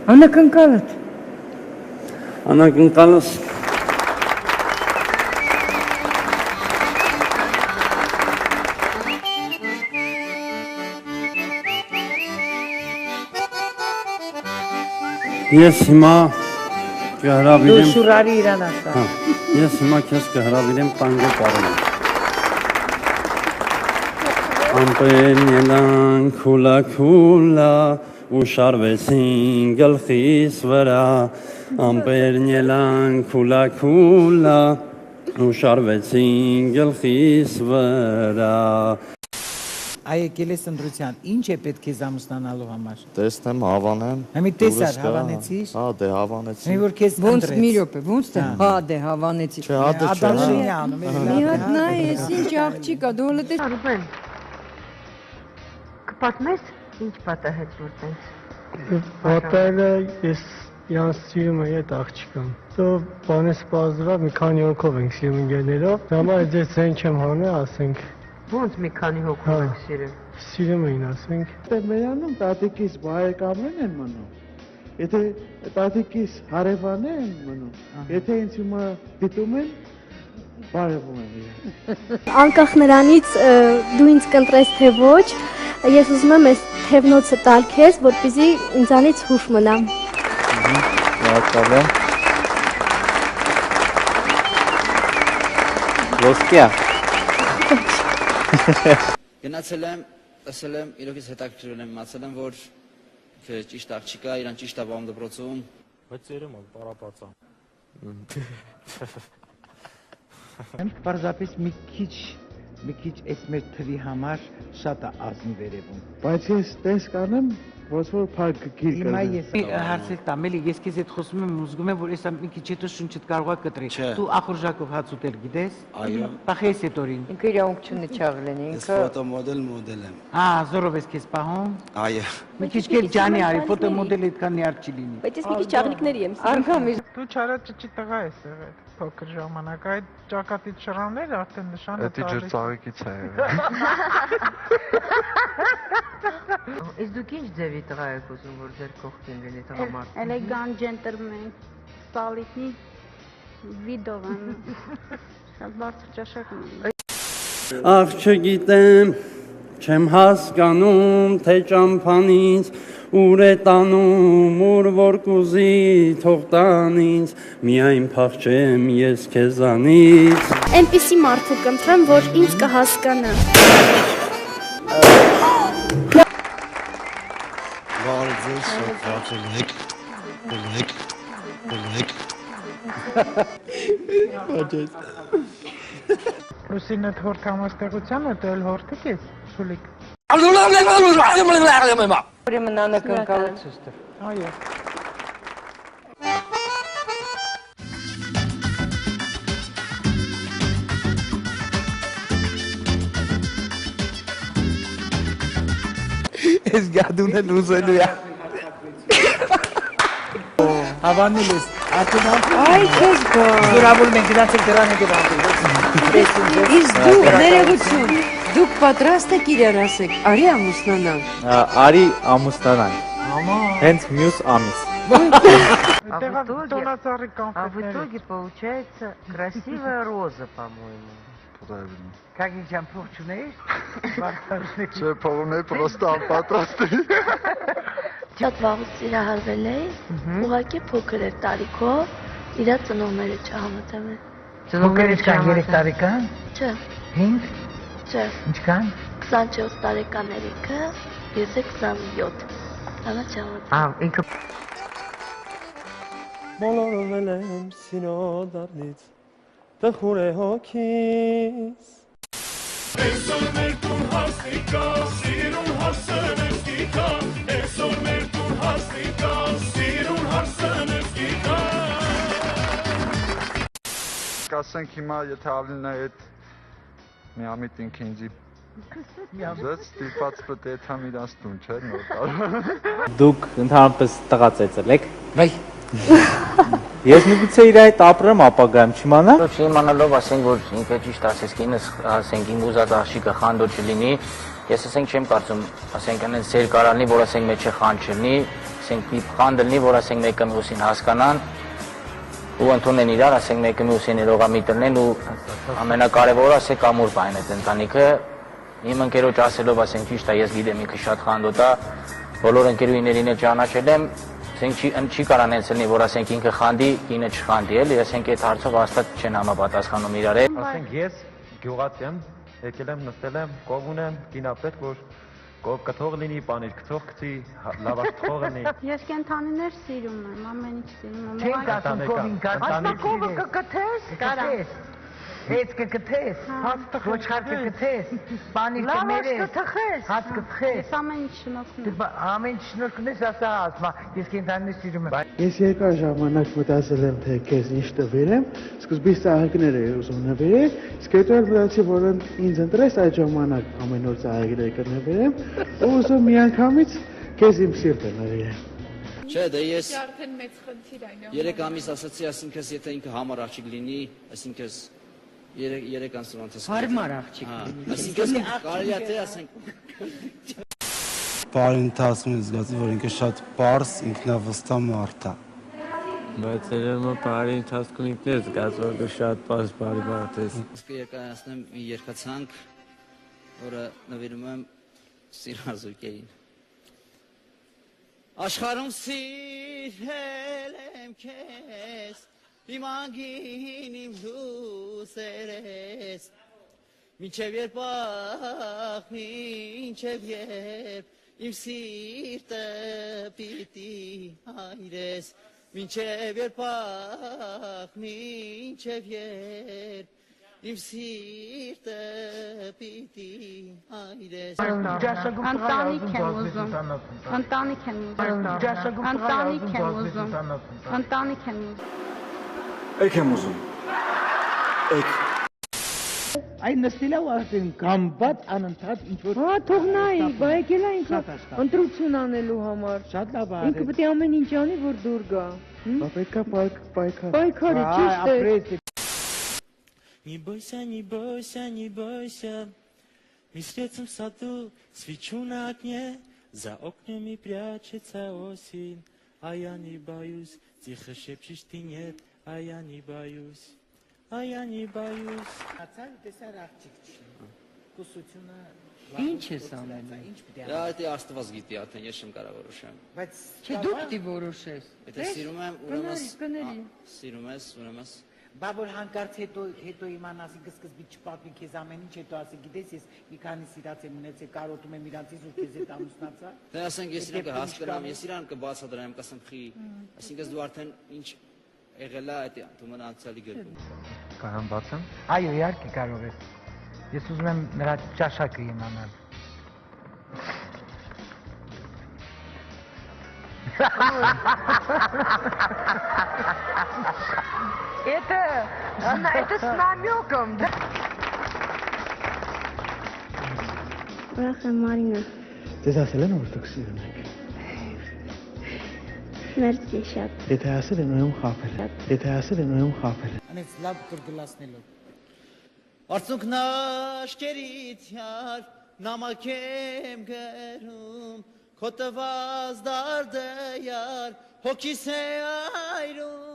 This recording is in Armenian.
Անակնկալդ։ Անակնկալս Ես հիմա կհրավիրեմ Դու շուրարի իրան ասա։ Ես հիմա քեզ կհրավիրեմ տանգո պարոն Ամպերն ելան քուլա քուլա ու շարվեցին գլխիս վրա Ամպերն ելան քուլա քուլա ու շարվեցին գլխիս վրա Այ եկել ես ընտրության, ինչ է պետք է ամուսնանալու համար։ Տեսնեմ, հավանեմ։ Համի տեսար, հավանեցի՞ր։ Հա, դե հավանեցի։ Մի որ քեզ Ոնց ընտրեց։ մի րոպե, ոնց թե հա դե հավանեցի։ Չէ, հա դե չէ։ Ադաշինյան, Մի հատ նայ, ես ինչ աղջիկ ա, դու հլը Արուբեն, կպատմես ինչ պատահեց որ տենց։ Պատահելը ես իրանց սիրում եմ այդ աղջիկան։ Դու բանես պազրա մի քանի հոգով ենք սիրում ընկերներով։ Համար ես ձեն չեմ հանել, ասենք։ Ոնց մի քանի հոգով եք սիրում։ Սիրում էին, ասենք։ Մերանում տատիկիս բարեկամներ են մնում։ Եթե տատիկիս հարևաններ են մնում։ Եթե ինձ հիմա դիտում են, բարևում են իրենց։ Անկախ նրանից դու ինձ կընտրես թե ոչ, ես ուզում եմ այս թևնոցը տալ քեզ, որպեսզի ինձանից հուշ մնա։ Լավ, Ոսկիա։ Գնացել եմ, ասել եմ, իրոք ես հետաքրքրել եմ, մացել եմ, որ ճիշտ աղջիկա, իրան ճիշտ աբամ դպրոցում։ Բայց երեմ ալ պարապացա։ Պարզապես մի քիչ այս մեր թվի համար շատ է ազնի վերևում։ Բայց ես տես կանեմ, ոնց որ փակ գիր Հիմա կրեմ։ ես հարցել տամ, էլի ես քեզ հետ խոսում եմ, ուզում եմ, որ էսա մի քիչ հետո շունչդ կարող է կտրի։ Չէ։ Դու ախորժակով հաց ուտել գիտես։ Այո։ Պախես այդ օրին։ ինքը իրավունք չունի չաղլեն, Ես ինքը ֆոտոմոդել մոդել եմ։ Զորով ես քեզ պահում։ Այո։ Մի քիչ կել ջանի արի, ֆոտոմոդել այդքան նյարդ չի լինի։ Բայց ես մի քիչ աղնիկների եմ սիրում։ անգամ Դու չարաճճի տղա ես եղել փոքր ժամանակ, այդ ճակատից շրանները արդեն նշան է Էդի ջրծաղիկից է եղել։ Իսկ դուք ինչ ձևի տղա եք ուզում որ ձեր կողքին լինի տղամարդ։ Էլեգանտ ջենտլմեն, ստալիտնի վիդով եմ։ Շատ բարձր ճաշակ ունեմ։ Աղ չգիտեմ, չեմ հասկանում, թե ճամփանից ուր է տանում, ուր որ կուզի թող տան ինձ, միայն փախչեմ ես քեզանից։ Այնպիսի մարդու կընտրեմ, որ ինձ կհասկանա։ Վարձես շատ վարձել հեկ, Լուսինը թորք համաստեղությանը դու էլ հորթիկ ես, շուլիկ։ ուրեմն անակնկալը ցույց տվի։ Այո։ Ես գադունը լուզելու է։ Հավանել ես, արդեն Այ քեզ գա։ զորավոր մենք գնացել դրան հետ ապրել։ Իսկ դու ներողություն։ Դուք պատրաստ եք իրար ասեք, արի ամուսնանալ։ Արի ամուսնանանք։ Հենց մյուս ամիս։ Տոնածառի А в կոնֆետներ։ итоге получается красивая роза, по-моему. Կագիջան փող չունեիր։ Վարդաշնիկ։ Չէ, փողն է պրոստը անպատրաստ է։ Շատ վաղուց սիրահարվել էի, ուղղակի փոքր էր տարիքով, իրա ծնողները չհամաձայն են։ Ծնողները չկան 3 տարեկան։ Չէ, 5, չէ, ինչքան։ 24 տարեկան երեքը, ես է 27։ Դա չհամաձայն։ Ինքը Բոլորվել եմ սինոդարնից, տխուր է հոգիս։ Կասենք հիմա, եթե ավլինը այդ միամիտ ինքը ինձի ուզեց, ստիպած պետ է եթամ իրանց տուն, չէ, նոր տար։ Դուք ընդհանրապես տղա ծեծել եք։ Վայ։ Ես միգուցե իր այդ ապրեմ ապագայում չիմանա։ Չիմանալով ասենք, որ ինքը ճիշտ ասես կինս, ասենք իմ ուզած աղջիկը խանդոտ չլինի, ես ասենք չեմ կարծում, ասենք այնպես սեր կարալնի, որ ասենք մեջը խանդ չլինի, ասենք մի խանդը լինի, որ ասենք մեկը մյուսին հասկանան ու ընդունեն իրար, ասենք մեկը մյուսին իրողամիտ տնեն ու ամենակարևորը ասենք ամուր բան է ընտանիքը։ Իմ ընկերոջ ասելով ասենք ճիշտ է, ես գիտեմ ինքը շատ խանդոտ է, բոլոր ընկերուհիներին էլ ճանաչել եմ, ասենք չի կարան այնց լինի, որ ասենք ինքը խանդի, կինը չխանդի, էլի, ասենք այդ հարցով հաստատ չեն համապատասխանում իրար։ Ասենք ես գյուղացի եմ, եկել եմ, նստել եմ, կով ունեմ, կինա պետք որ կով կթող լինի, պանիր կթող գցի, լավաշ թող լինի։ Ես կենթանիներ սիրում եմ, ամեն ինչ սիրում եմ։ Չեն կասում կովին կասում։ Ասպակովը կկթես, կթես։ Հետ կկթես, ոչխար կկթես, պանիր կմերես, հաց կթխես։ Ես ամեն ինչ շնորհքն եմ։ Ամեն ինչ շնորհքն ես ասա ասма, ես կենթանիներ սիրում եմ։ Ես երկար ժամանակ մտածել եմ, թե քեզ ինչ տվերեմ, սկզբից ծաղիկներ էի ուզում նվերել, իսկ հետո էլ մտածի, որ ինձ ընտրես այդ ժամանակ ամեն օր ծաղիկներ կնվերեմ, ու ուզում միանգամից քեզ իմ սիրտը նվերեմ։ Չէ, դե ես երեք ամիս ասացի, ասինքս եթե ինքը համար աղջիկ լինի, ասինքս երեք անցրանցս Հարմար աղջիկ լինի։ Ասինքս կարելի է թե ասենք Բարի ընթացքում ես զգացի, որ ինքը շատ պարզ, ինքնավստահ մարդ է։ Բայց երևի բարի ընթացքում ինքն է զգացում, որ դու շատ պարզ բարի մարդ ես։ Իսկ երկարացնեմ մի երկացանք, որը նվիրում եմ սիրազուկերին։ Աշխարհում սիրել եմ քեզ, իմ անգին իմ լուսերես, մինչև երբ ախ, մինչև երբ իմ սիրտը պիտի հայրես, մինչև երբ ախ, մինչև երբ իմ սիրտը պիտի հայրես։ Ընտանիք եմ ուզում, ընտանիք եմ ուզում, ընտանիք եմ ուզում, ընտանիք եմ ուզում։ Եք եմ ուզում։ Եք։ Այն նստել է ու արդեն գամբատ անընդհատ ինչ որ Հա, թող նայի, բա եկել է ինքը ընտրություն անելու համար։ Շատ լավ է։ Ինքը պետք է ամեն ինչ անի, որ դուր գա։ Բա պետք է պայքար։ Պայքարի, ճիշտ է։ Не бойся, не бойся, не бойся. Мы встретим в саду, свечу на окне, за окнами прячется осень. А я не боюсь, тихо шепчешь ты нет, а я не боюсь, а я не боюсь. Ինչ ես անում։ Դա դե Աստված գիտի, արդեն ես չեմ կարող որոշեմ։ Բայց չէ դու պիտի որոշես։ Եթե սիրում եմ, ուրեմն սիրում ես, ուրեմն Բա որ հանկարծ հետո իմանաս ինքը սկզբից չպատմի քեզ ամեն ինչ, հետո ասի գիտես ես մի քանի սիրած եմ ունեցել, կարոտում եմ իրանցից ու քեզ հետ ամուսնացա։ Դե ասենք ես իրան կհասկանամ, ես իրան կբացատրեմ, կասեմ խի, այսինքն դու արդեն ինչ եղել է այդ դու մն անցյալի գրքում։ Կարամ բացեմ։ Այո, իհարկե կարող ես։ Ես ուզում եմ նրա ճաշակը իմանալ։ Это с намеком, да? Ուրախ եմ Մարինա։ Ձեզ ասել են որ դուք սիրում եք։ Մերսի շատ։ Եթե ասել են ուրեմն խաբել են։ Եթե ասել են ուրեմն խաբել են։ Անից լավ կրգլացնելով։ Արցունքն աշկերից յար նամակ եմ գրում քո տված դարդը յար հոգիս է այրում